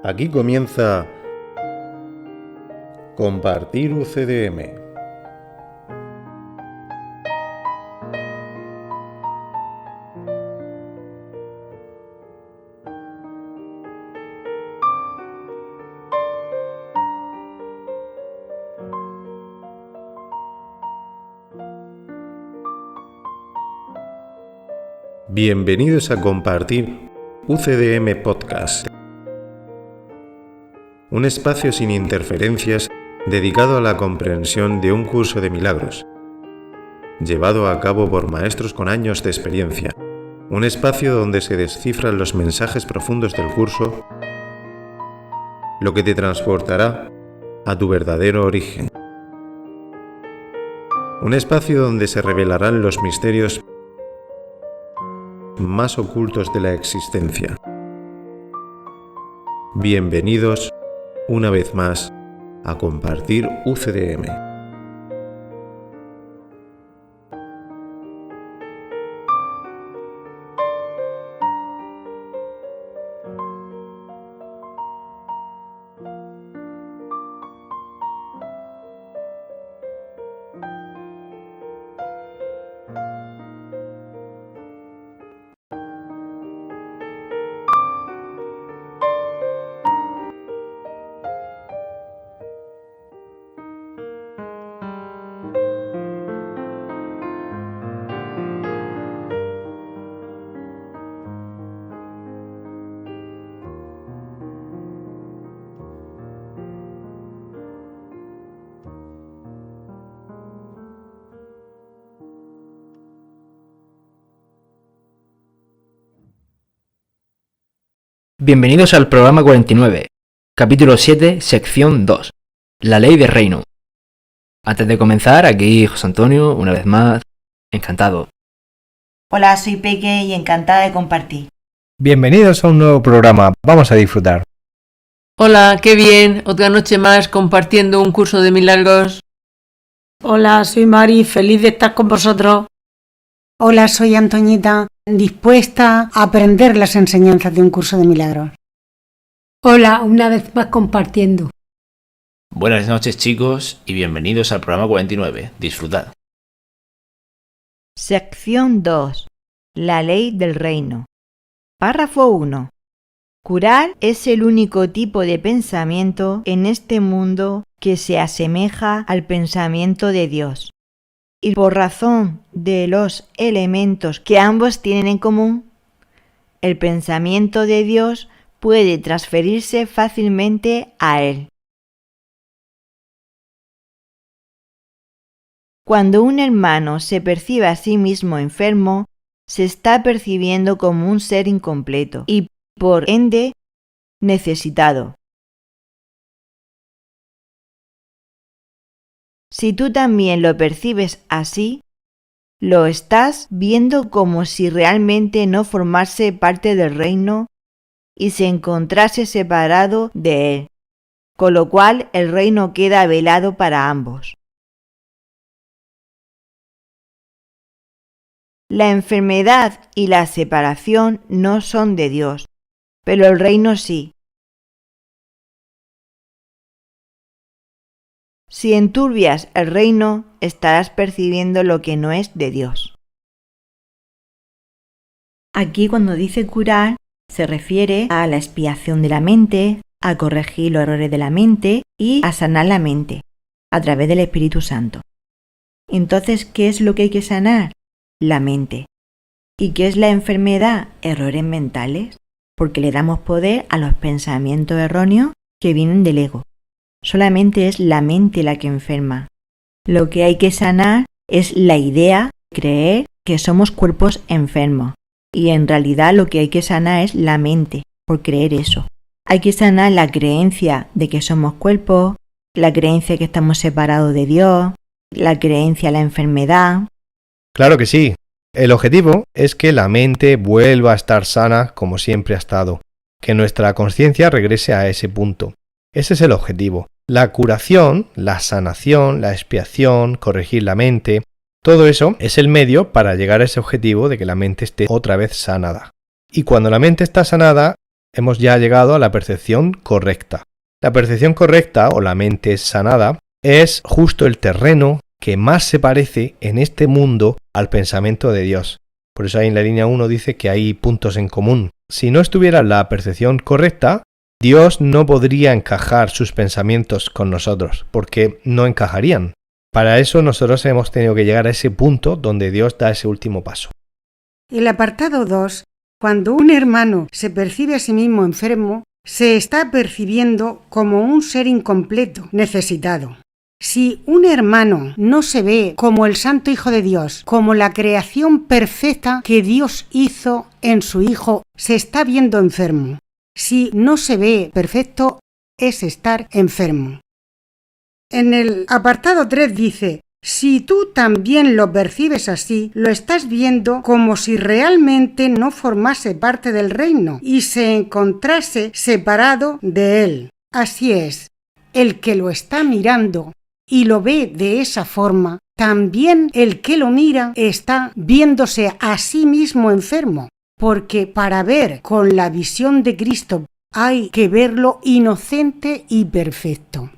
Aquí comienza Compartir UCDM. Bienvenidos a Compartir UCDM Podcast, un espacio sin interferencias dedicado a la comprensión de un curso de milagros, llevado a cabo por maestros con años de experiencia, un espacio donde se descifran los mensajes profundos del curso, lo que te transportará a tu verdadero origen. Un espacio donde se revelarán los misterios más ocultos de la existencia. Bienvenidos una vez más a Compartir UCDM. Bienvenidos al programa 49, capítulo 7, sección 2, la ley del reino. Antes de comenzar, aquí José Antonio, una vez más, encantado. Hola, soy Peque y encantada de compartir. Bienvenidos a un nuevo programa, vamos a disfrutar. Hola, qué bien, otra noche más compartiendo un curso de milagros. Hola, soy Mari, feliz de estar con vosotros. Hola, soy Antoñita, dispuesta a aprender las enseñanzas de un curso de milagros. Hola, una vez más compartiendo. Buenas noches, chicos, y bienvenidos al programa 49. Disfrutad. Sección 2. La ley del reino. Párrafo 1. Curar es el único tipo de pensamiento en este mundo que se asemeja al pensamiento de Dios. Y por razón de los elementos que ambos tienen en común, el pensamiento de Dios puede transferirse fácilmente a él. Cuando un hermano se percibe a sí mismo enfermo, se está percibiendo como un ser incompleto y, por ende, necesitado. Si tú también lo percibes así, lo estás viendo como si realmente no formase parte del reino y se encontrase separado de él, con lo cual el reino queda velado para ambos. La enfermedad y la separación no son de Dios, pero el reino sí. Si enturbias el reino, estarás percibiendo lo que no es de Dios. Aquí cuando dice curar, se refiere a la expiación de la mente, a corregir los errores de la mente y a sanar la mente, a través del Espíritu Santo. Entonces, ¿qué es lo que hay que sanar? La mente. ¿Y qué es la enfermedad? Errores mentales, porque le damos poder a los pensamientos erróneos que vienen del ego. Solamente es la mente la que enferma. Lo que hay que sanar es la idea de creer que somos cuerpos enfermos. Y en realidad lo que hay que sanar es la mente, por creer eso. Hay que sanar la creencia de que somos cuerpos, la creencia de que estamos separados de Dios, la creencia de la enfermedad. Claro que sí. El objetivo es que la mente vuelva a estar sana como siempre ha estado, que nuestra conciencia regrese a ese punto. Ese es el objetivo. La curación, la sanación, la expiación, corregir la mente, todo eso es el medio para llegar a ese objetivo de que la mente esté otra vez sanada. Y cuando la mente está sanada, Hemos ya llegado a la percepción correcta. La percepción correcta, o la mente sanada, es justo el terreno que más se parece en este mundo al pensamiento de Dios. Por eso ahí en la línea 1 dice que hay puntos en común. Si no estuviera la percepción correcta, Dios no podría encajar sus pensamientos con nosotros, porque no encajarían. Para eso nosotros hemos tenido que llegar a ese punto donde Dios da ese último paso. El apartado 2. Cuando un hermano se percibe a sí mismo enfermo, se está percibiendo como un ser incompleto, necesitado. Si un hermano no se ve como el Santo Hijo de Dios, como la creación perfecta que Dios hizo en su Hijo, se está viendo enfermo. Si no se ve perfecto, es estar enfermo. En el apartado 3 dice: si tú también lo percibes así, lo estás viendo como si realmente no formase parte del reino y se encontrase separado de él. Así es, el que lo está mirando y lo ve de esa forma, también el que lo mira está viéndose a sí mismo enfermo, porque para ver con la visión de Cristo hay que verlo inocente y perfecto.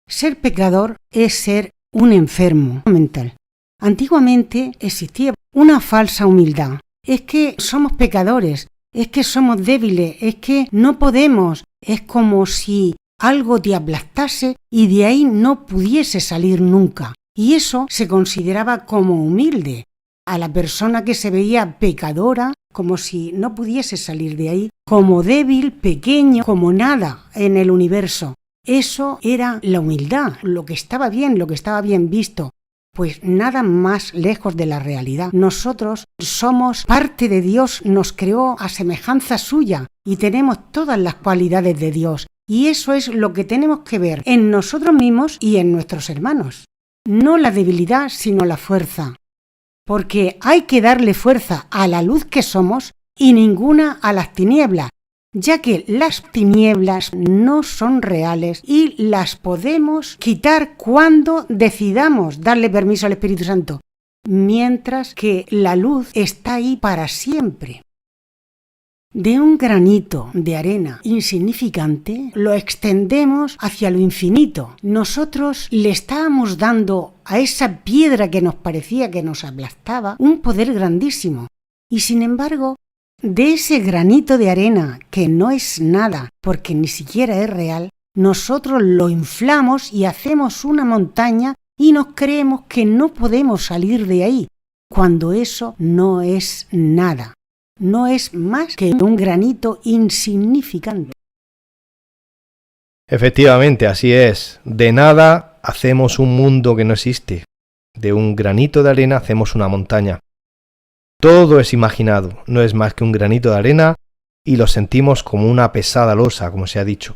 Ser pecador es ser un enfermo mental. Antiguamente existía una falsa humildad. Es que somos pecadores, es que somos débiles, es que no podemos. Es como si algo te aplastase y de ahí no pudiese salir nunca. Y eso se consideraba como humilde. A la persona que se veía pecadora, como si no pudiese salir de ahí, como débil, pequeño, como nada en el universo. Eso era la humildad, lo que estaba bien visto. Pues nada más lejos de la realidad. Nosotros somos parte de Dios, nos creó a semejanza suya y tenemos todas las cualidades de Dios. Y eso es lo que tenemos que ver en nosotros mismos y en nuestros hermanos. No la debilidad, sino la fuerza. Porque hay que darle fuerza a la luz que somos y ninguna a las tinieblas, ya que las tinieblas no son reales y las podemos quitar cuando decidamos darle permiso al Espíritu Santo, mientras que la luz está ahí para siempre. De un granito de arena insignificante lo extendemos hacia lo infinito. Nosotros le estábamos dando a esa piedra que nos parecía que nos aplastaba un poder grandísimo. Y sin embargo, de ese granito de arena que no es nada, porque ni siquiera es real, nosotros lo inflamos y hacemos una montaña y nos creemos que no podemos salir de ahí, cuando eso no es nada. No es más que un granito insignificante. Efectivamente, así es. De nada hacemos un mundo que no existe. De un granito de arena hacemos una montaña. Todo es imaginado, no es más que un granito de arena y lo sentimos como una pesada losa, como se ha dicho.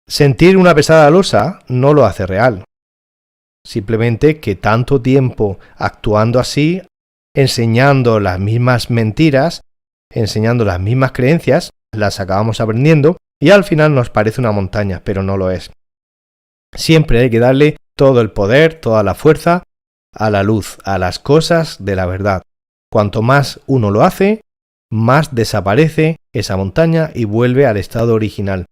Sentir una pesada losa no lo hace real. Simplemente que tanto tiempo actuando así, enseñando las mismas mentiras, enseñando las mismas creencias, las acabamos aprendiendo y al final nos parece una montaña, pero no lo es. Siempre hay que darle todo el poder, toda la fuerza a la luz, a las cosas de la verdad. Cuanto más uno lo hace, más desaparece esa montaña y vuelve al estado original.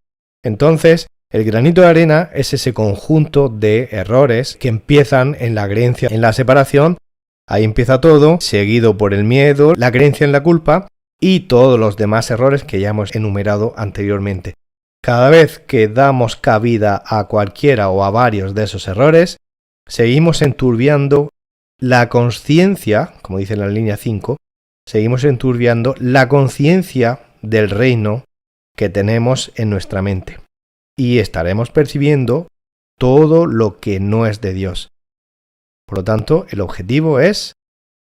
Entonces, el granito de arena es ese conjunto de errores que empiezan en la creencia, en la separación. Ahí empieza todo, seguido por el miedo, la creencia en la culpa y todos los demás errores que ya hemos enumerado anteriormente. Cada vez que damos cabida a cualquiera o a varios de esos errores, seguimos enturbiando la conciencia, como dice en la línea 5, seguimos enturbiando la conciencia del reino que tenemos en nuestra mente. Y estaremos percibiendo todo lo que no es de Dios. Por lo tanto, el objetivo es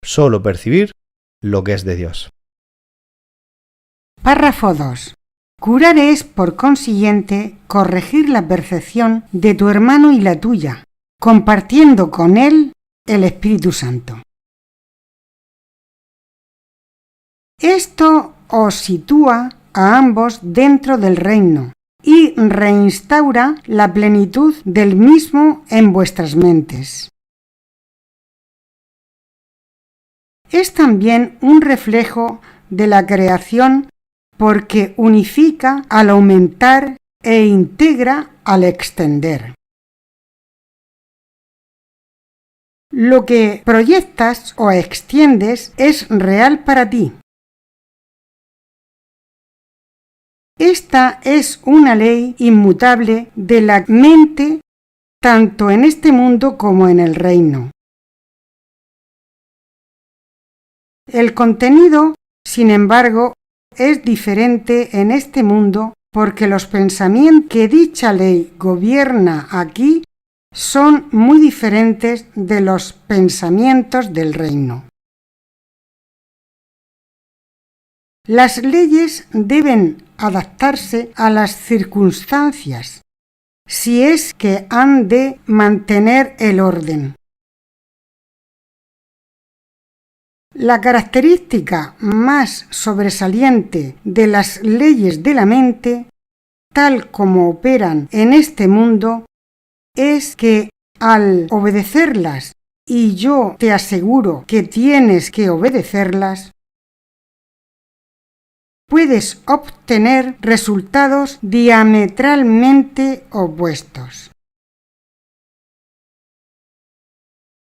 solo percibir lo que es de Dios. Párrafo 2. Curar es, por consiguiente, corregir la percepción de tu hermano y la tuya, compartiendo con él el Espíritu Santo. Esto os sitúa a ambos dentro del reino y reinstaura la plenitud del mismo en vuestras mentes. Es también un reflejo de la creación porque unifica al aumentar e integra al extender. Lo que proyectas o extiendes es real para ti. Esta es una ley inmutable de la mente tanto en este mundo como en el reino. El contenido, sin embargo, es diferente en este mundo porque los pensamientos que dicha ley gobierna aquí son muy diferentes de los pensamientos del reino. Las leyes deben adaptarse a las circunstancias, si es que han de mantener el orden. La característica más sobresaliente de las leyes de la mente, tal como operan en este mundo, es que al obedecerlas, y yo te aseguro que tienes que obedecerlas, puedes obtener resultados diametralmente opuestos.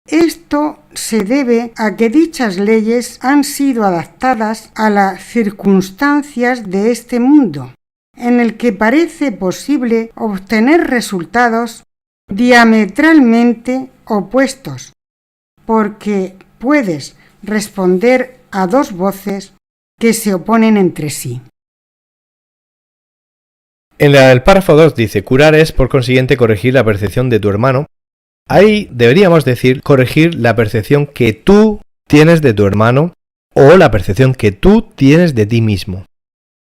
Esto se debe a que dichas leyes han sido adaptadas a las circunstancias de este mundo, en el que parece posible obtener resultados diametralmente opuestos, porque puedes responder a dos voces que se oponen entre sí. En el párrafo 2 dice, curar es por consiguiente corregir la percepción de tu hermano. Ahí deberíamos decir corregir la percepción que tú tienes de tu hermano o la percepción que tú tienes de ti mismo.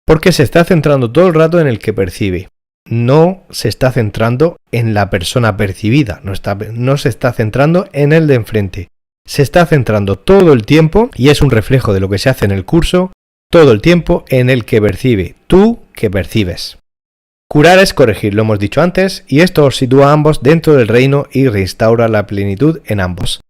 Porque se está centrando todo el rato en el que percibe. No se está centrando en la persona percibida, no se está centrando en el de enfrente. Se está centrando todo el tiempo, y es un reflejo de lo que se hace en el curso, todo el tiempo en el que percibe, tú que percibes. Curar es corregir, lo hemos dicho antes, y esto os sitúa a ambos dentro del reino y restaura la plenitud en ambos.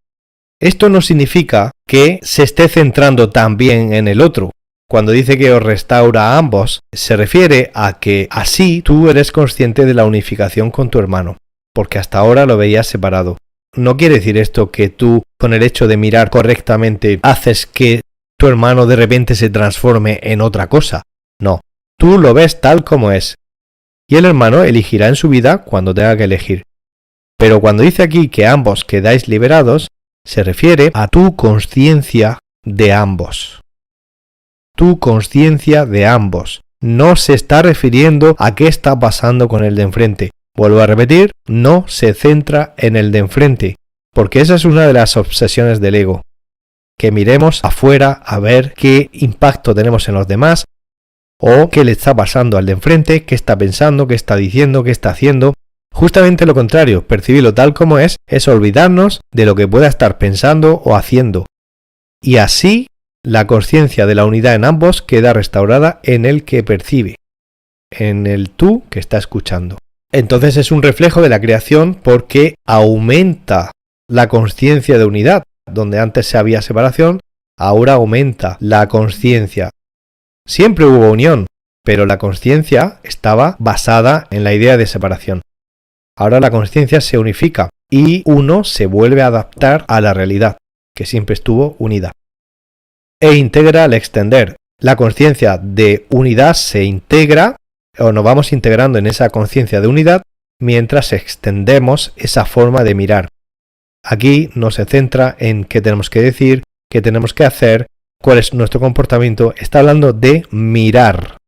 Esto no significa que se esté centrando también en el otro. Cuando dice que os restaura a ambos, se refiere a que así tú eres consciente de la unificación con tu hermano, porque hasta ahora lo veías separado. No quiere decir esto que tú, con el hecho de mirar correctamente, haces que tu hermano de repente se transforme en otra cosa. No, tú lo ves tal como es. Y el hermano elegirá en su vida cuando tenga que elegir. Pero cuando dice aquí que ambos quedáis liberados, se refiere a tu conciencia de ambos. Tu conciencia de ambos. No se está refiriendo a qué está pasando con el de enfrente. Vuelvo a repetir, no se centra en el de enfrente, porque esa es una de las obsesiones del ego. Que miremos afuera a ver qué impacto tenemos en los demás, o qué le está pasando al de enfrente, qué está pensando, qué está diciendo, qué está haciendo. Justamente lo contrario, percibirlo tal como es olvidarnos de lo que pueda estar pensando o haciendo. Y así la conciencia de la unidad en ambos queda restaurada en el que percibe, en el tú que está escuchando. Entonces es un reflejo de la creación porque aumenta la conciencia de unidad. Donde antes se había separación, ahora aumenta la conciencia. Siempre hubo unión, pero la conciencia estaba basada en la idea de separación. Ahora la conciencia se unifica y uno se vuelve a adaptar a la realidad, que siempre estuvo unida. E integra al extender. La conciencia de unidad se integra, o nos vamos integrando en esa conciencia de unidad, mientras extendemos esa forma de mirar. Aquí no se centra en qué tenemos que decir, qué tenemos que hacer, cuál es nuestro comportamiento. Está hablando de mirar.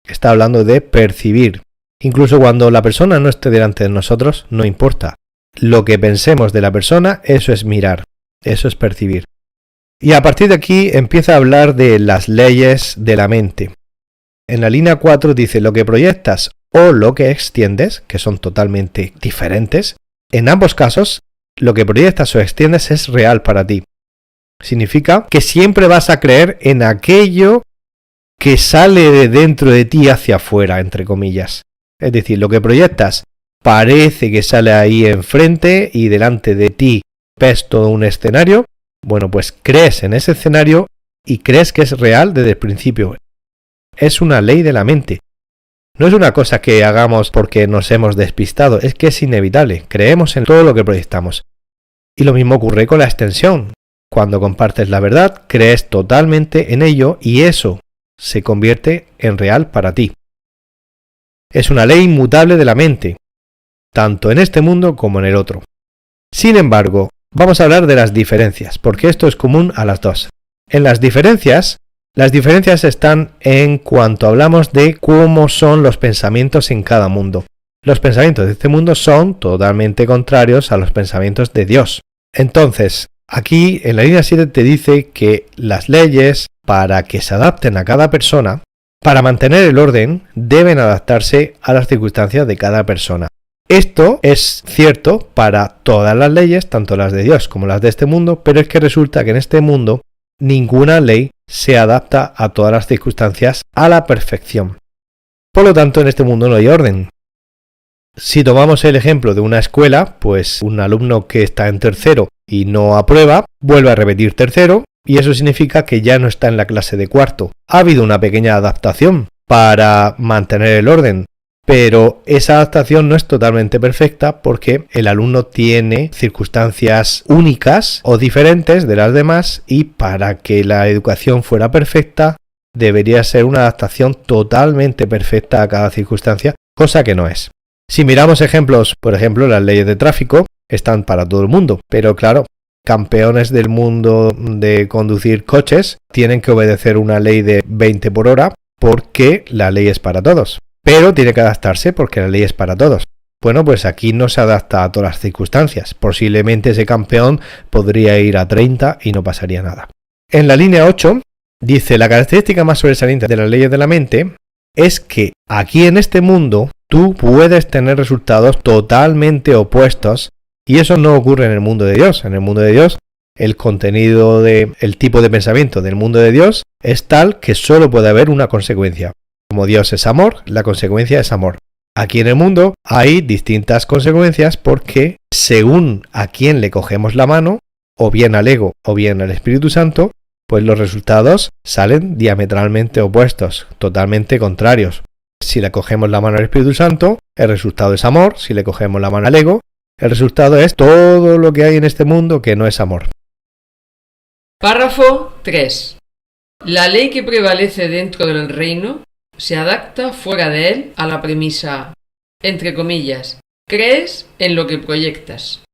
Está hablando de percibir. Incluso cuando la persona no esté delante de nosotros, no importa. Lo que pensemos de la persona, eso es mirar, eso es percibir. Y a partir de aquí empieza a hablar de las leyes de la mente. En la línea 4 dice lo que proyectas o lo que extiendes, que son totalmente diferentes. En ambos casos, lo que proyectas o extiendes es real para ti. Significa que siempre vas a creer en aquello que sale de dentro de ti hacia afuera, entre comillas. Es decir, lo que proyectas parece que sale ahí enfrente y delante de ti ves todo un escenario. Bueno, pues crees en ese escenario y crees que es real desde el principio. Es una ley de la mente. No es una cosa que hagamos porque nos hemos despistado, es que es inevitable. Creemos en todo lo que proyectamos. Y lo mismo ocurre con la extensión. Cuando compartes la verdad, crees totalmente en ello y eso se convierte en real para ti. Es una ley inmutable de la mente, tanto en este mundo como en el otro. Sin embargo, vamos a hablar de las diferencias, porque esto es común a las dos. En las diferencias están en cuanto hablamos de cómo son los pensamientos en cada mundo. Los pensamientos de este mundo son totalmente contrarios a los pensamientos de Dios. Entonces, aquí en la línea 7 te dice que las leyes, para que se adapten a cada persona, para mantener el orden, deben adaptarse a las circunstancias de cada persona. Esto es cierto para todas las leyes, tanto las de Dios como las de este mundo, pero es que resulta que en este mundo ninguna ley se adapta a todas las circunstancias a la perfección. Por lo tanto, en este mundo no hay orden. Si tomamos el ejemplo de una escuela, pues un alumno que está en tercero y no aprueba, vuelve a repetir tercero, y eso significa que ya no está en la clase de cuarto. Ha habido una pequeña adaptación para mantener el orden, pero esa adaptación no es totalmente perfecta porque el alumno tiene circunstancias únicas o diferentes de las demás y para que la educación fuera perfecta debería ser una adaptación totalmente perfecta a cada circunstancia, cosa que no es. Si miramos ejemplos, por ejemplo, las leyes de tráfico están para todo el mundo, pero claro, campeones del mundo de conducir coches tienen que obedecer una ley de 20 por hora porque la ley es para todos. Pero tiene que adaptarse porque la ley es para todos. Bueno, pues aquí no se adapta a todas las circunstancias. Posiblemente ese campeón podría ir a 30 y no pasaría nada. En la línea 8 dice: la característica más sobresaliente de las leyes de la mente es que aquí en este mundo tú puedes tener resultados totalmente opuestos y eso no ocurre en el mundo de Dios. En el mundo de Dios, el contenido el tipo de pensamiento del mundo de Dios es tal que solo puede haber una consecuencia. Como Dios es amor, la consecuencia es amor. Aquí en el mundo hay distintas consecuencias porque según a quién le cogemos la mano, o bien al ego o bien al Espíritu Santo, pues los resultados salen diametralmente opuestos, totalmente contrarios. Si le cogemos la mano al Espíritu Santo, el resultado es amor. Si le cogemos la mano al ego, el resultado es todo lo que hay en este mundo que no es amor. Párrafo 3. La ley que prevalece dentro del reino se adapta fuera de él a la premisa, entre comillas, crees en lo que proyectas.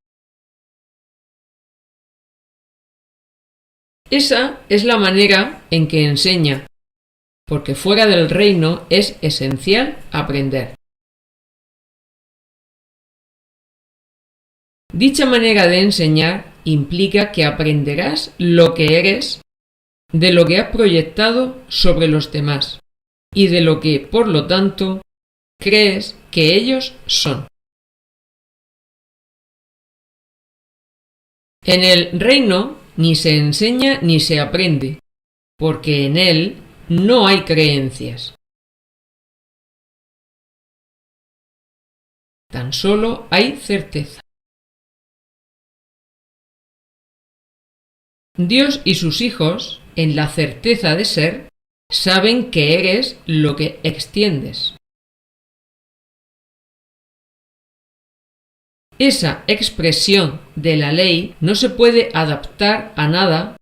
Esa es la manera en que enseña, porque fuera del reino es esencial aprender. Dicha manera de enseñar implica que aprenderás lo que eres de lo que has proyectado sobre los demás y de lo que, por lo tanto, crees que ellos son. En el reino ni se enseña ni se aprende, porque en él no hay creencias. Tan solo hay certeza. Dios y sus hijos, en la certeza de ser, saben que eres lo que extiendes. Esa expresión de la ley no se puede adaptar a nada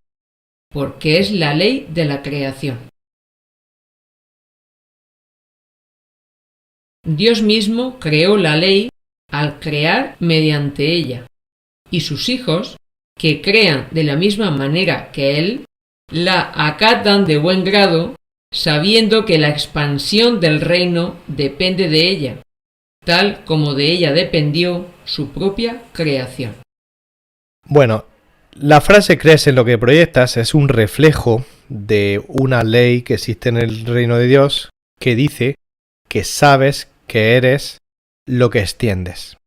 porque es la ley de la creación. Dios mismo creó la ley al crear mediante ella, y sus hijos, que crean de la misma manera que Él, la acatan de buen grado, sabiendo que la expansión del reino depende de ella, tal como de ella dependió su propia creación. Bueno, la frase crees en lo que proyectas es un reflejo de una ley que existe en el reino de Dios que dice que sabes que eres lo que extiendes.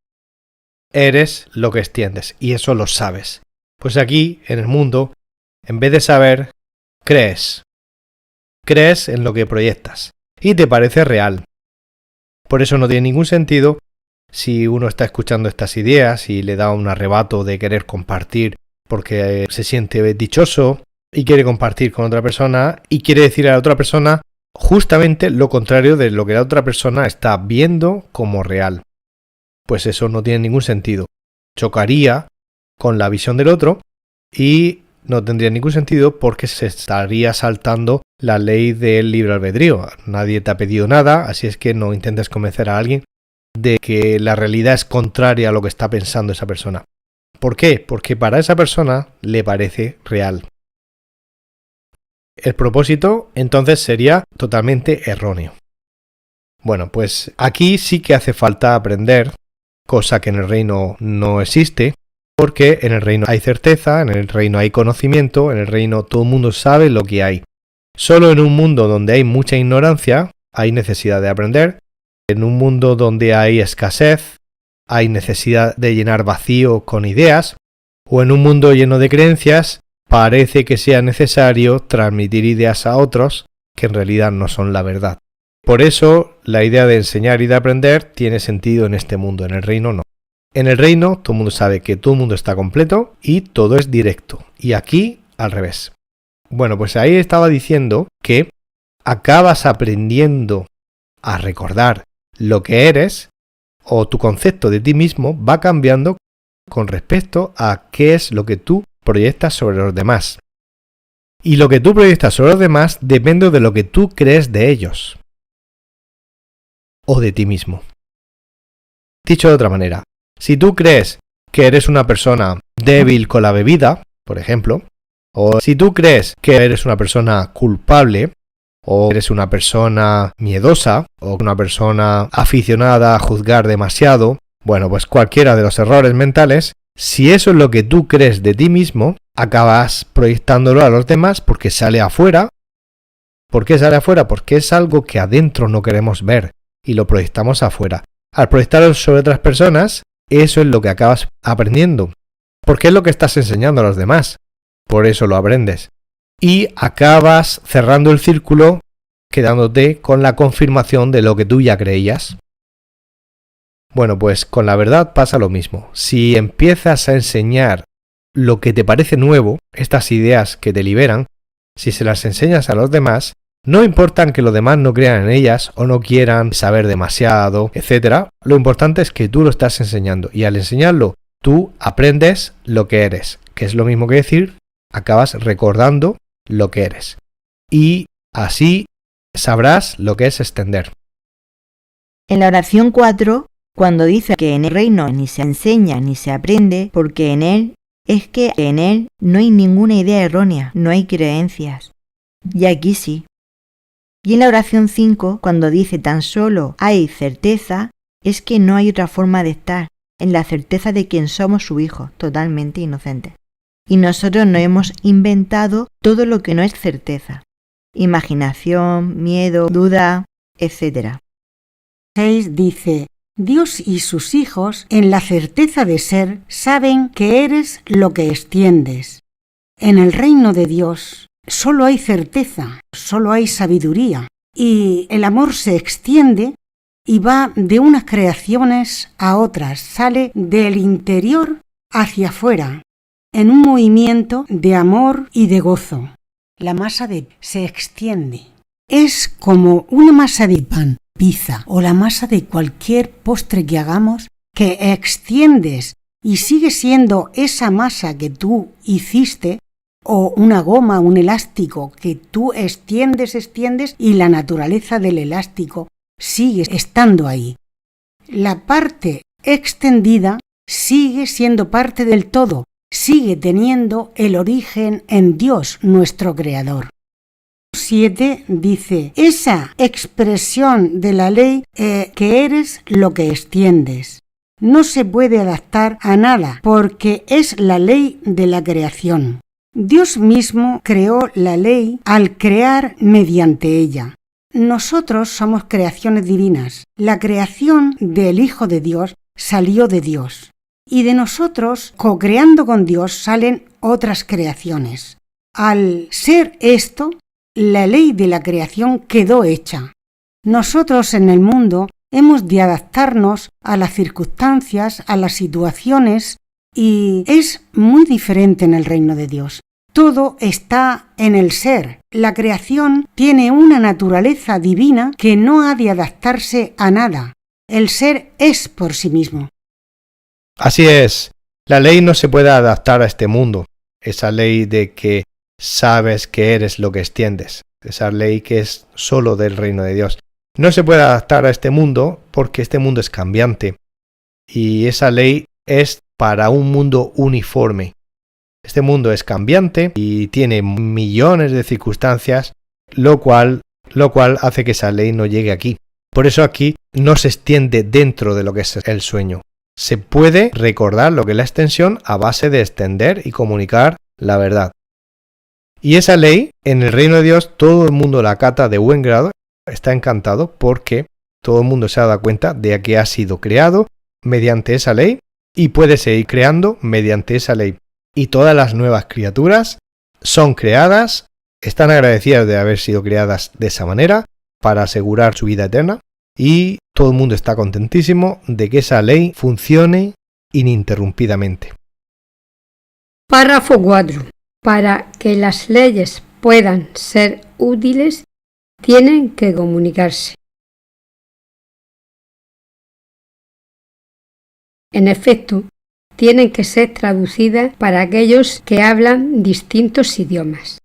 Eres lo que extiendes y eso lo sabes. Pues aquí, en el mundo, en vez de saber, crees. Crees en lo que proyectas y te parece real. Por eso no tiene ningún sentido si uno está escuchando estas ideas y le da un arrebato de querer compartir porque se siente dichoso y quiere compartir con otra persona y quiere decir a la otra persona justamente lo contrario de lo que la otra persona está viendo como real. Pues eso no tiene ningún sentido. Chocaría con la visión del otro y no tendría ningún sentido porque se estaría saltando la ley del libre albedrío. Nadie te ha pedido nada, así es que no intentes convencer a alguien de que la realidad es contraria a lo que está pensando esa persona. ¿Por qué? Porque para esa persona le parece real. El propósito entonces sería totalmente erróneo. Bueno, pues aquí sí que hace falta aprender, cosa que en el reino no existe, porque en el reino hay certeza, en el reino hay conocimiento, en el reino todo el mundo sabe lo que hay. Solo en un mundo donde hay mucha ignorancia hay necesidad de aprender, en un mundo donde hay escasez hay necesidad de llenar vacío con ideas, o en un mundo lleno de creencias parece que sea necesario transmitir ideas a otros que en realidad no son la verdad. Por eso la idea de enseñar y de aprender tiene sentido en este mundo, en el reino no. En el reino todo el mundo sabe que todo el mundo está completo y todo es directo, y aquí al revés. Bueno, pues ahí estaba diciendo que acabas aprendiendo a recordar lo que eres, o tu concepto de ti mismo va cambiando con respecto a qué es lo que tú proyectas sobre los demás. Y lo que tú proyectas sobre los demás depende de lo que tú crees de ellos o de ti mismo. Dicho de otra manera, si tú crees que eres una persona débil con la bebida, por ejemplo, o si tú crees que eres una persona culpable, o eres una persona miedosa, o una persona aficionada a juzgar demasiado, bueno, pues cualquiera de los errores mentales, si eso es lo que tú crees de ti mismo, acabas proyectándolo a los demás porque sale afuera. ¿Por qué sale afuera? Porque es algo que adentro no queremos ver y lo proyectamos afuera. Al proyectarlo sobre otras personas, eso es lo que acabas aprendiendo, porque es lo que estás enseñando a los demás. Por eso lo aprendes. Y acabas cerrando el círculo quedándote con la confirmación de lo que tú ya creías. Bueno, pues con la verdad pasa lo mismo. Si empiezas a enseñar lo que te parece nuevo, estas ideas que te liberan, si se las enseñas a los demás, no importa que los demás no crean en ellas o no quieran saber demasiado, etc. Lo importante es que tú lo estás enseñando y al enseñarlo, tú aprendes lo que eres, que es lo mismo que decir, acabas recordando lo que eres. Y así sabrás lo que es extender. En la oración 4, cuando dice que en el reino ni se enseña ni se aprende, porque en él es que en él no hay ninguna idea errónea, no hay creencias. Y aquí sí. Y en la oración 5, cuando dice tan solo hay certeza, es que no hay otra forma de estar, en la certeza de quien somos su hijo, totalmente inocente. Y nosotros nos hemos inventado todo lo que no es certeza. Imaginación, miedo, duda, etc. 6 dice, Dios y sus hijos, en la certeza de ser, saben que eres lo que extiendes. En el reino de Dios solo hay certeza, solo hay sabiduría, y el amor se extiende y va de unas creaciones a otras, sale del interior hacia afuera, en un movimiento de amor y de gozo. La masa de se extiende. Es como una masa de pan, pizza o la masa de cualquier postre que hagamos que extiendes y sigue siendo esa masa que tú hiciste o una goma, un elástico que tú extiendes y la naturaleza del elástico sigue estando ahí. La parte extendida sigue siendo parte del todo, sigue teniendo el origen en Dios, nuestro Creador. 7 dice, esa expresión de la ley que eres lo que extiendes. No se puede adaptar a nada porque es la ley de la creación. Dios mismo creó la ley al crear mediante ella. Nosotros somos creaciones divinas. La creación del Hijo de Dios salió de Dios. Y de nosotros, co-creando con Dios, salen otras creaciones. Al ser esto, la ley de la creación quedó hecha. Nosotros en el mundo hemos de adaptarnos a las circunstancias, a las situaciones, y es muy diferente en el reino de Dios. Todo está en el ser. La creación tiene una naturaleza divina que no ha de adaptarse a nada. El ser es por sí mismo. Así es, la ley no se puede adaptar a este mundo. Esa ley de que sabes que eres lo que extiendes. Esa ley que es solo del reino de Dios. No se puede adaptar a este mundo porque este mundo es cambiante. Y esa ley es para un mundo uniforme. Este mundo es cambiante y tiene millones de circunstancias, lo cual hace que esa ley no llegue aquí. Por eso aquí no se extiende dentro de lo que es el sueño. Se puede recordar lo que es la extensión a base de extender y comunicar la verdad. Y esa ley, en el reino de Dios, todo el mundo la acata de buen grado, está encantado porque todo el mundo se ha dado cuenta de que ha sido creado mediante esa ley y puede seguir creando mediante esa ley. Y todas las nuevas criaturas son creadas, están agradecidas de haber sido creadas de esa manera para asegurar su vida eterna y todo el mundo está contentísimo de que esa ley funcione ininterrumpidamente. Párrafo 4. Para que las leyes puedan ser útiles, tienen que comunicarse. En efecto, tienen que ser traducidas para aquellos que hablan distintos idiomas.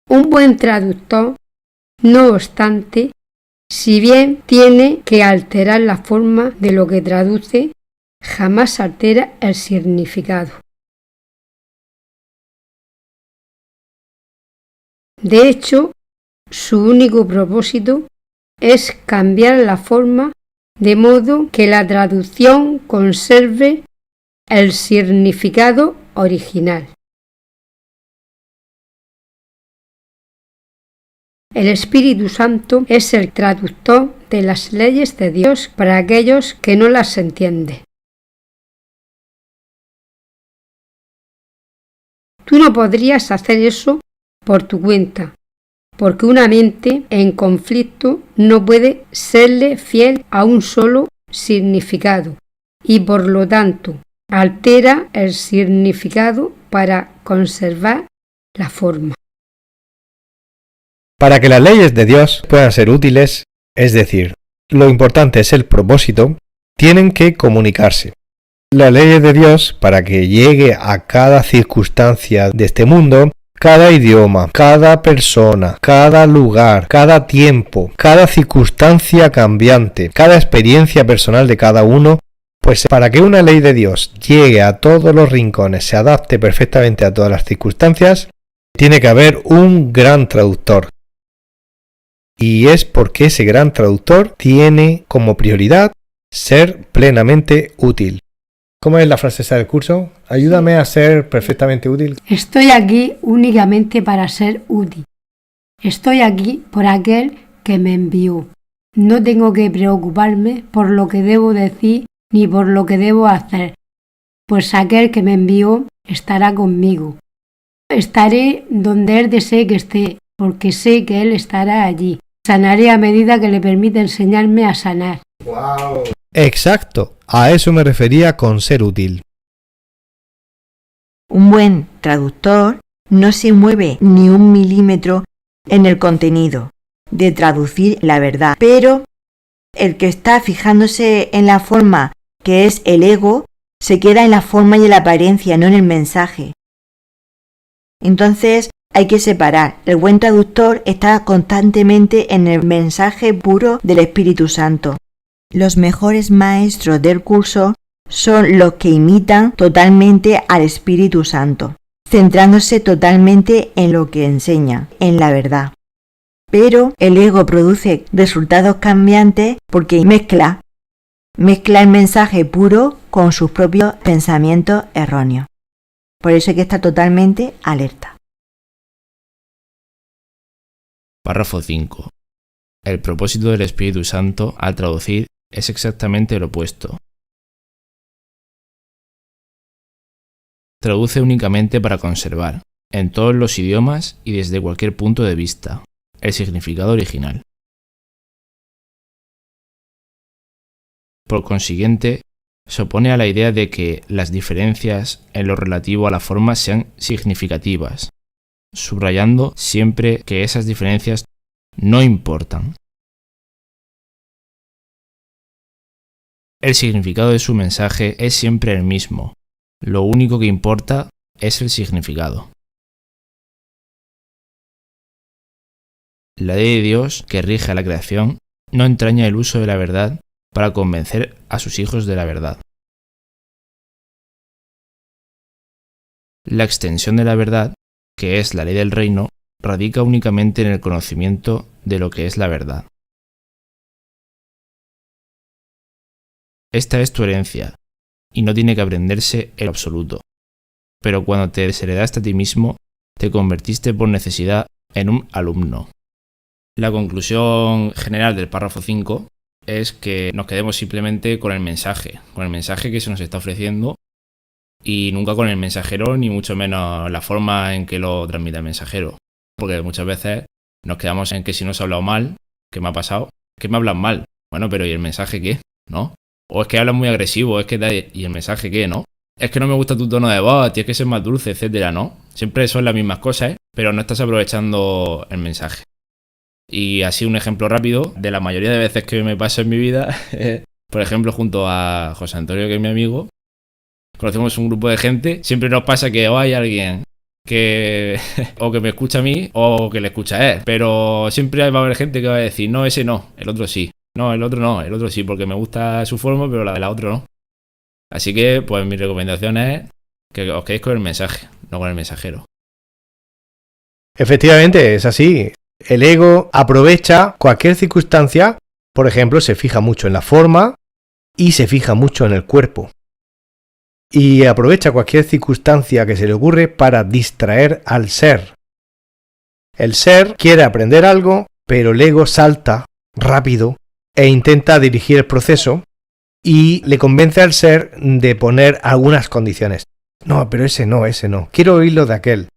Un buen traductor, no obstante, si bien tiene que alterar la forma de lo que traduce, jamás altera el significado. De hecho, su único propósito es cambiar la forma de modo que la traducción conserve el significado original. El Espíritu Santo es el traductor de las leyes de Dios para aquellos que no las entienden. Tú no podrías hacer eso por tu cuenta, porque una mente en conflicto no puede serle fiel a un solo significado y por lo tanto altera el significado para conservar la forma. Para que las leyes de Dios puedan ser útiles, es decir, lo importante es el propósito, tienen que comunicarse. Las leyes de Dios, para que llegue a cada circunstancia de este mundo, cada idioma, cada persona, cada lugar, cada tiempo, cada circunstancia cambiante, cada experiencia personal de cada uno, pues para que una ley de Dios llegue a todos los rincones, se adapte perfectamente a todas las circunstancias, tiene que haber un gran traductor. Y es porque ese gran traductor tiene como prioridad ser plenamente útil. ¿Cómo es la frase esa del curso? Ayúdame a ser perfectamente útil. Estoy aquí únicamente para ser útil. Estoy aquí por aquel que me envió. No tengo que preocuparme por lo que debo decir ni por lo que debo hacer, pues aquel que me envió estará conmigo. Estaré donde Él desee que esté, porque sé que Él estará allí. Sanaré a medida que le permite enseñarme a sanar. ¡Wow! Exacto, a eso me refería con ser útil. Un buen traductor no se mueve ni un milímetro en el contenido de traducir la verdad, pero el que está fijándose en la forma, que es el ego, se queda en la forma y en la apariencia, no en el mensaje. Entonces hay que separar. El buen traductor está constantemente en el mensaje puro del Espíritu Santo. Los mejores maestros del curso son los que imitan totalmente al Espíritu Santo, centrándose totalmente en lo que enseña, en la verdad. Pero el ego produce resultados cambiantes porque mezcla el mensaje puro con sus propios pensamientos erróneos. Por eso hay que estar totalmente alerta. Párrafo 5. El propósito del Espíritu Santo al traducir es exactamente lo opuesto. Traduce únicamente para conservar, en todos los idiomas y desde cualquier punto de vista, el significado original. Por consiguiente, se opone a la idea de que las diferencias en lo relativo a la forma sean significativas, subrayando siempre que esas diferencias no importan. El significado de su mensaje es siempre el mismo. Lo único que importa es el significado. La ley de Dios que rige a la creación no entraña el uso de la verdad para convencer a sus hijos de la verdad. La extensión de la verdad, que es la ley del reino, radica únicamente en el conocimiento de lo que es la verdad. Esta es tu herencia, y no tiene que aprenderse en absoluto. Pero cuando te desheredaste a ti mismo, te convertiste por necesidad en un alumno. La conclusión general del párrafo 5 es que nos quedemos simplemente con el mensaje que se nos está ofreciendo, y nunca con el mensajero, ni mucho menos la forma en que lo transmite el mensajero. Porque muchas veces nos quedamos en que si nos ha hablado mal, ¿qué me ha pasado? ¿Qué me hablan mal? Bueno, pero ¿y el mensaje qué? ¿No? O es que hablan muy agresivo, ¿y el mensaje qué? ¿No? Es que no me gusta tu tono de voz, tienes que ser más dulce, etcétera, ¿no? Siempre son las mismas cosas, pero no estás aprovechando el mensaje. Y así un ejemplo rápido de la mayoría de veces que me pasa en mi vida, por ejemplo, junto a José Antonio, que es mi amigo, conocemos un grupo de gente, siempre nos pasa que o hay alguien que o que me escucha a mí o que le escucha a él, pero siempre va a haber gente que va a decir, no, ese no, el otro sí, no, el otro no, el otro sí, porque me gusta su forma, pero la de la otra no. Así que, pues mi recomendación es que os quedéis con el mensaje, no con el mensajero. Efectivamente, es así. El ego aprovecha cualquier circunstancia, por ejemplo, se fija mucho en la forma y se fija mucho en el cuerpo. Y aprovecha cualquier circunstancia que se le ocurre para distraer al ser. El ser quiere aprender algo, pero el ego salta rápido e intenta dirigir el proceso y le convence al ser de poner algunas condiciones. No, pero ese no, quiero oírlo de aquel.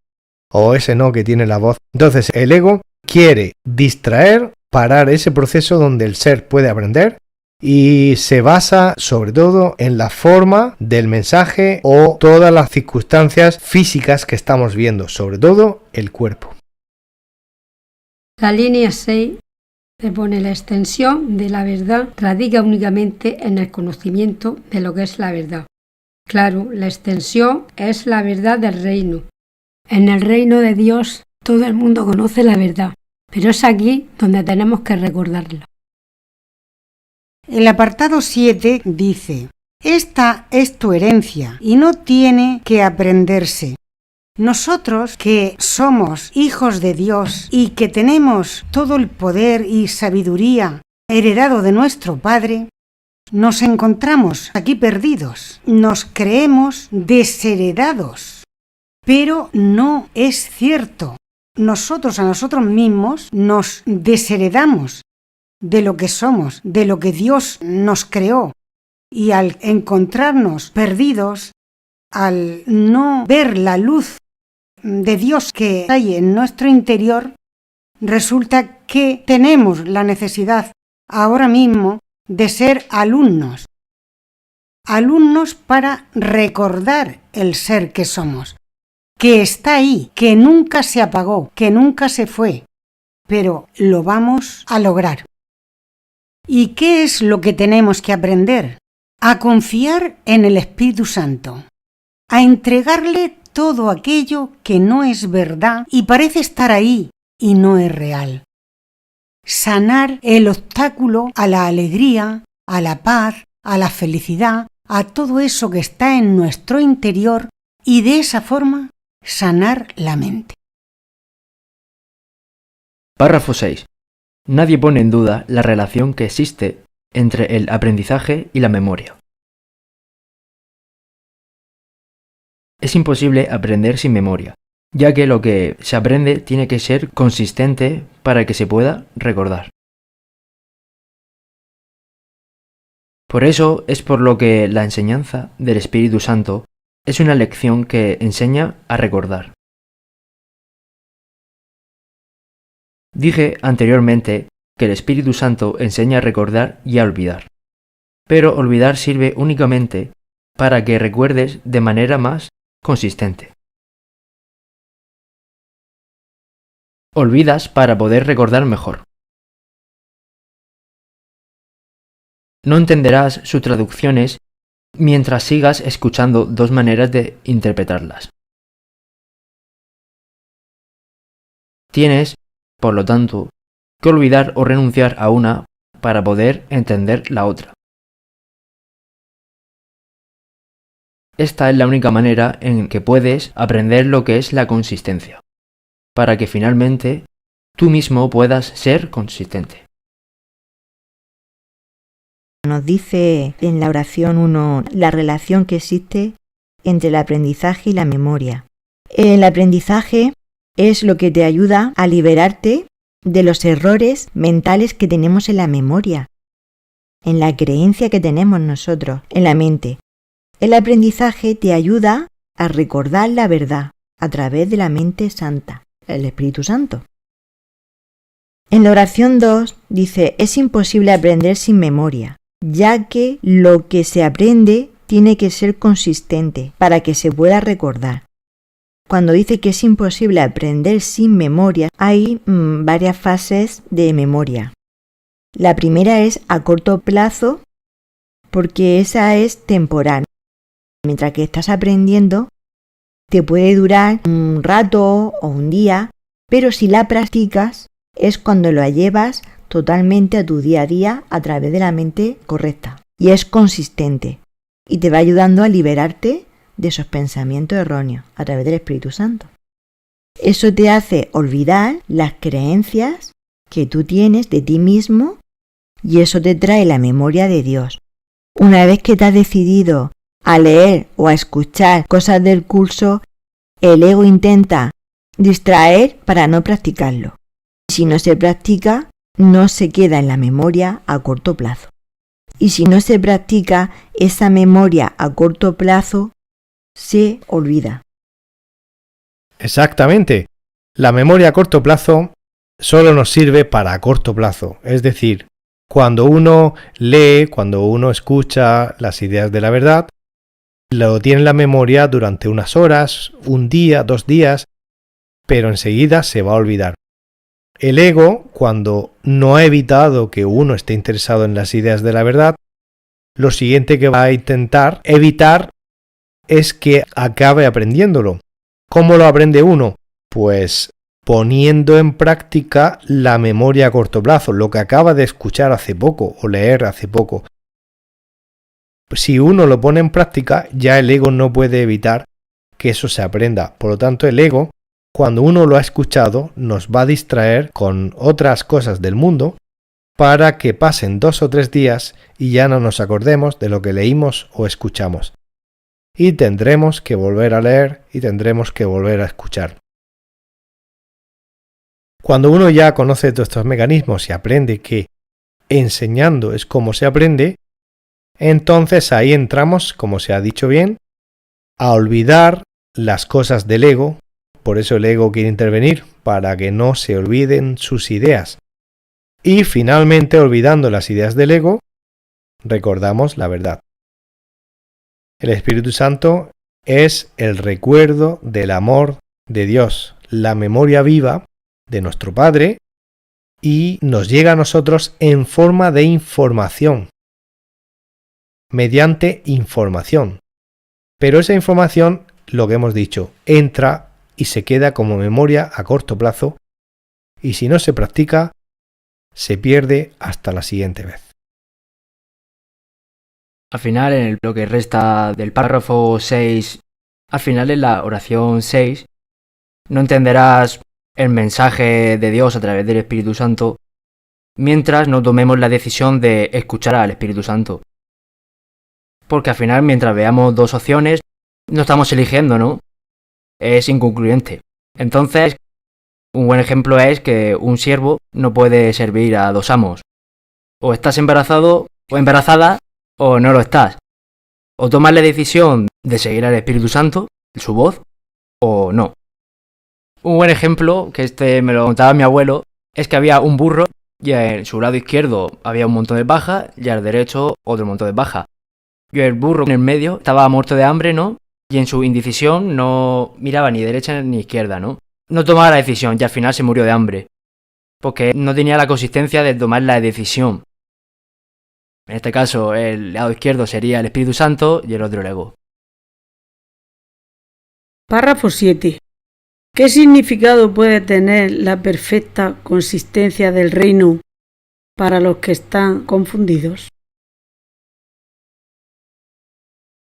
O ese no que tiene la voz. Entonces el ego quiere distraer, parar ese proceso donde el ser puede aprender, y se basa sobre todo en la forma del mensaje o todas las circunstancias físicas que estamos viendo, sobre todo el cuerpo. La línea 6 propone la extensión de la verdad radica únicamente en el conocimiento de lo que es la verdad. Claro, la extensión es la verdad del reino. En el reino de Dios todo el mundo conoce la verdad, pero es aquí donde tenemos que recordarla. El apartado 7 dice: esta es tu herencia y no tiene que aprenderse. Nosotros que somos hijos de Dios y que tenemos todo el poder y sabiduría heredado de nuestro Padre, nos encontramos aquí perdidos, nos creemos desheredados, pero no es cierto. Nosotros a nosotros mismos nos desheredamos de lo que somos, de lo que Dios nos creó, y al encontrarnos perdidos, al no ver la luz de Dios que hay en nuestro interior, resulta que tenemos la necesidad ahora mismo de ser alumnos para recordar el ser que somos, que está ahí, que nunca se apagó, que nunca se fue, pero lo vamos a lograr. ¿Y qué es lo que tenemos que aprender? A confiar en el Espíritu Santo, a entregarle todo aquello que no es verdad y parece estar ahí y no es real. Sanar el obstáculo a la alegría, a la paz, a la felicidad, a todo eso que está en nuestro interior, y de esa forma sanar la mente. Párrafo 6. Nadie pone en duda la relación que existe entre el aprendizaje y la memoria. Es imposible aprender sin memoria, ya que lo que se aprende tiene que ser consistente para que se pueda recordar. Por eso es por lo que la enseñanza del Espíritu Santo es una lección que enseña a recordar. Dije anteriormente que el Espíritu Santo enseña a recordar y a olvidar. pero olvidar sirve únicamente para que recuerdes de manera más consistente. Olvidas para poder recordar mejor. No entenderás sus traducciones mientras sigas escuchando dos maneras de interpretarlas. Tienes, por lo tanto, que olvidar o renunciar a una para poder entender la otra. Esta es la única manera en que puedes aprender lo que es la consistencia, para que finalmente tú mismo puedas ser consistente. Nos dice en la oración 1 la relación que existe entre el aprendizaje y la memoria. El aprendizaje es lo que te ayuda a liberarte de los errores mentales que tenemos en la memoria, en la creencia que tenemos nosotros en la mente. El aprendizaje te ayuda a recordar la verdad a través de la mente santa, el Espíritu Santo. En la oración 2 dice, es imposible aprender sin memoria, ya que lo que se aprende tiene que ser consistente para que se pueda recordar. Cuando dice que es imposible aprender sin memoria, hay varias fases de memoria. La primera es a corto plazo, porque esa es temporal. Mientras que estás aprendiendo, te puede durar un rato o un día, pero si la practicas, es cuando lo llevas totalmente a tu día a día a través de la mente correcta. Y es consistente. Y te va ayudando a liberarte de esos pensamientos erróneos a través del Espíritu Santo. Eso te hace olvidar las creencias que tú tienes de ti mismo y eso te trae la memoria de Dios. Una vez que te has decidido a leer o a escuchar cosas del curso, el ego intenta distraer para no practicarlo. Si no se practica, no se queda en la memoria a corto plazo. Y si no se practica, esa memoria a corto plazo se olvida. Exactamente. La memoria a corto plazo solo nos sirve para a corto plazo. Es decir, cuando uno lee, cuando uno escucha las ideas de la verdad, lo tiene en la memoria durante unas horas, un día, 2 días, pero enseguida se va a olvidar. El ego, cuando no ha evitado que uno esté interesado en las ideas de la verdad, lo siguiente que va a intentar evitar es que acabe aprendiéndolo. ¿Cómo lo aprende uno? Pues poniendo en práctica la memoria a corto plazo, lo que acaba de escuchar hace poco o leer hace poco. Si uno lo pone en práctica, ya el ego no puede evitar que eso se aprenda. Por lo tanto, el ego, cuando uno lo ha escuchado, nos va a distraer con otras cosas del mundo para que pasen 2 o 3 días y ya no nos acordemos de lo que leímos o escuchamos. Y tendremos que volver a leer y tendremos que volver a escuchar. Cuando uno ya conoce todos estos mecanismos y aprende que enseñando es como se aprende, entonces ahí entramos, como se ha dicho bien, a olvidar las cosas del ego. Por eso el ego quiere intervenir, para que no se olviden sus ideas. Y finalmente, olvidando las ideas del ego, recordamos la verdad. El Espíritu Santo es el recuerdo del amor de Dios, la memoria viva de nuestro Padre, y nos llega a nosotros en forma de información, mediante información. Pero esa información, lo que hemos dicho, entra y se queda como memoria a corto plazo, y si no se practica, se pierde hasta la siguiente vez. Al final, en lo que resta del párrafo 6, al final en la oración 6, no entenderás el mensaje de Dios a través del Espíritu Santo mientras no tomemos la decisión de escuchar al Espíritu Santo. Porque al final, mientras veamos 2 opciones, no estamos eligiendo, ¿no? Es inconcluyente. Entonces, un buen ejemplo es que un siervo no puede servir a 2 amos. O estás embarazado o embarazada o no lo estás. O tomas la decisión de seguir al Espíritu Santo, su voz, o no. Un buen ejemplo, que me lo contaba mi abuelo, es que había un burro y en su lado izquierdo había un montón de paja y al derecho otro montón de paja. Y el burro en el medio estaba muerto de hambre, ¿no? Y en su indecisión no miraba ni derecha ni izquierda, ¿no? No tomaba la decisión y al final se murió de hambre, porque no tenía la consistencia de tomar la decisión. En este caso, el lado izquierdo sería el Espíritu Santo y el otro el ego. Párrafo 7. ¿Qué significado puede tener la perfecta consistencia del reino para los que están confundidos?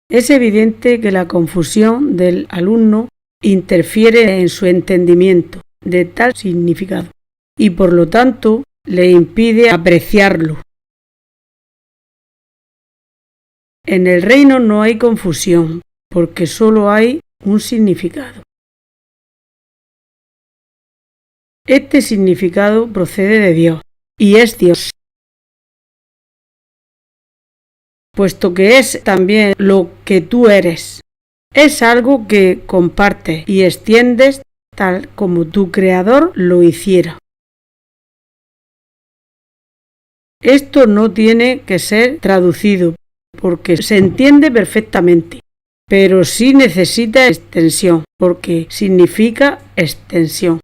Es evidente que la confusión del alumno interfiere en su entendimiento de tal significado y por lo tanto le impide apreciarlo. En el reino no hay confusión porque solo hay un significado. Este significado procede de Dios y es Dios, puesto que es también lo que tú eres. Es algo que compartes y extiendes tal como tu Creador lo hiciera. Esto no tiene que ser traducido porque se entiende perfectamente, pero sí necesita extensión porque significa extensión.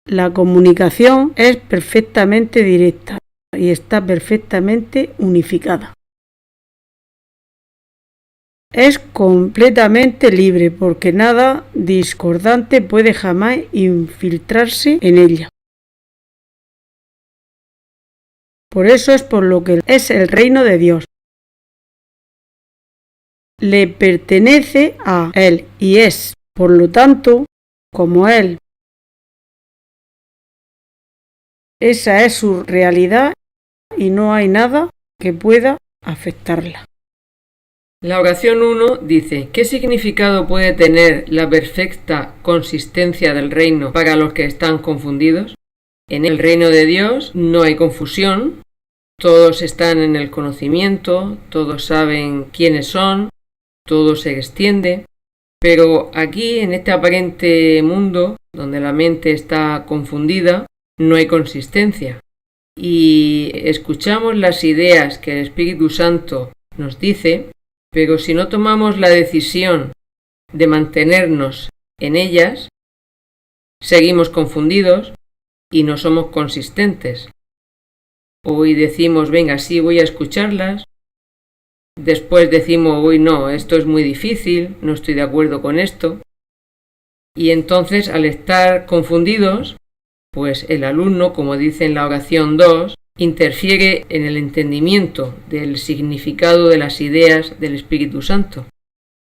La comunicación es perfectamente directa y está perfectamente unificada. Es completamente libre porque nada discordante puede jamás infiltrarse en ella. Por eso es por lo que es el reino de Dios. Le pertenece a Él y es, por lo tanto, como Él. Esa es su realidad y no hay nada que pueda afectarla. La oración 1 dice: ¿qué significado puede tener la perfecta consistencia del reino para los que están confundidos? En el reino de Dios no hay confusión, todos están en el conocimiento, todos saben quiénes son, todo se extiende, pero aquí en este aparente mundo, donde la mente está confundida, no hay consistencia. Y escuchamos las ideas que el Espíritu Santo nos dice, pero si no tomamos la decisión de mantenernos en ellas, seguimos confundidos y no somos consistentes. Hoy decimos, venga, sí, voy a escucharlas. Después decimos, uy, no, esto es muy difícil, no estoy de acuerdo con esto. Y entonces, al estar confundidos, pues el alumno, como dice en la oración 2, interfiere en el entendimiento del significado de las ideas del Espíritu Santo.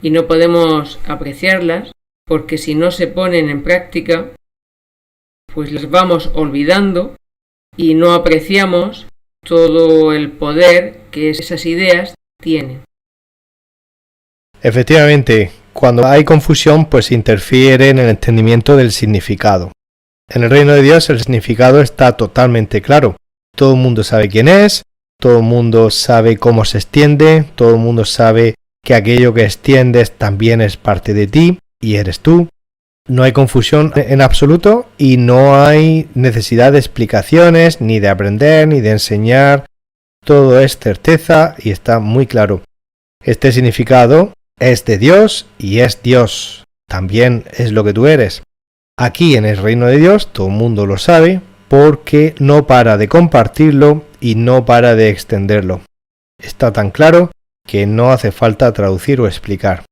Y no podemos apreciarlas porque si no se ponen en práctica, pues las vamos olvidando y no apreciamos todo el poder que esas ideas tienen. Efectivamente, cuando hay confusión, pues interfiere en el entendimiento del significado. En el reino de Dios el significado está totalmente claro. Todo el mundo sabe quién es, todo el mundo sabe cómo se extiende, todo el mundo sabe que aquello que extiendes también es parte de ti y eres tú. No hay confusión en absoluto y no hay necesidad de explicaciones, ni de aprender, ni de enseñar. Todo es certeza y está muy claro. Este significado es de Dios y es Dios. También es lo que tú eres. Aquí en el reino de Dios todo el mundo lo sabe porque no para de compartirlo y no para de extenderlo. Está tan claro que no hace falta traducir o explicar.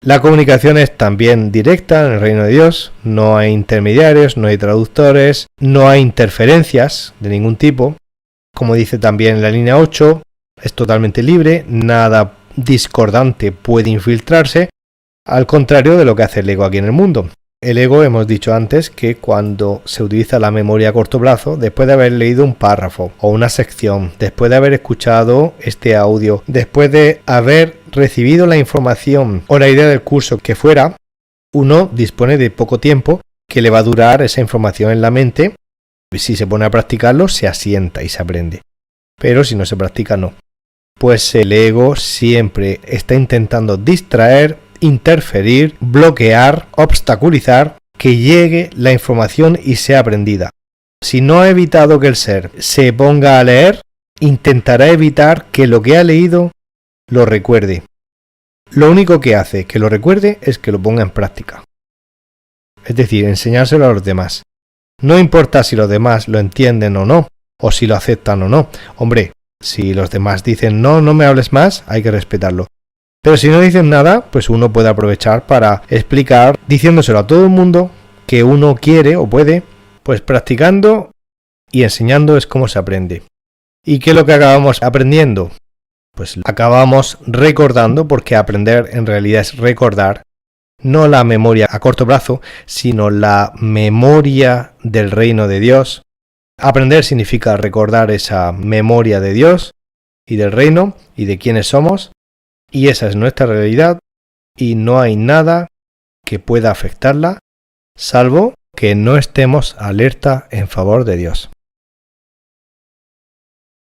La comunicación es también directa en el reino de Dios, no hay intermediarios, no hay traductores, no hay interferencias de ningún tipo. Como dice también en la línea 8, es totalmente libre, nada discordante puede infiltrarse, al contrario de lo que hace el ego aquí en el mundo. El ego, hemos dicho antes, que cuando se utiliza la memoria a corto plazo, después de haber leído un párrafo o una sección, después de haber escuchado este audio, después de haber recibido la información o la idea del curso que fuera, uno dispone de poco tiempo que le va a durar esa información en la mente. Si se pone a practicarlo, se asienta y se aprende. Pero si no se practica, no. Pues el ego siempre está intentando distraer, interferir, bloquear, obstaculizar que llegue la información y sea aprendida. Si no ha evitado que el ser se ponga a leer, intentará evitar que lo que ha leído lo recuerde. Lo único que hace que lo recuerde es que lo ponga en práctica. Es decir, enseñárselo a los demás. No importa si los demás lo entienden o no, o si lo aceptan o no. Hombre, si los demás dicen no me hables más, hay que respetarlo. Pero si no dicen nada, pues uno puede aprovechar para explicar, diciéndoselo a todo el mundo que uno quiere o puede, pues practicando y enseñando es como se aprende. ¿Y qué es lo que acabamos aprendiendo? Pues acabamos recordando, porque aprender en realidad es recordar, no la memoria a corto plazo, sino la memoria del reino de Dios. Aprender significa recordar esa memoria de Dios y del reino y de quiénes somos, y esa es nuestra realidad y no hay nada que pueda afectarla, salvo que no estemos alerta en favor de Dios.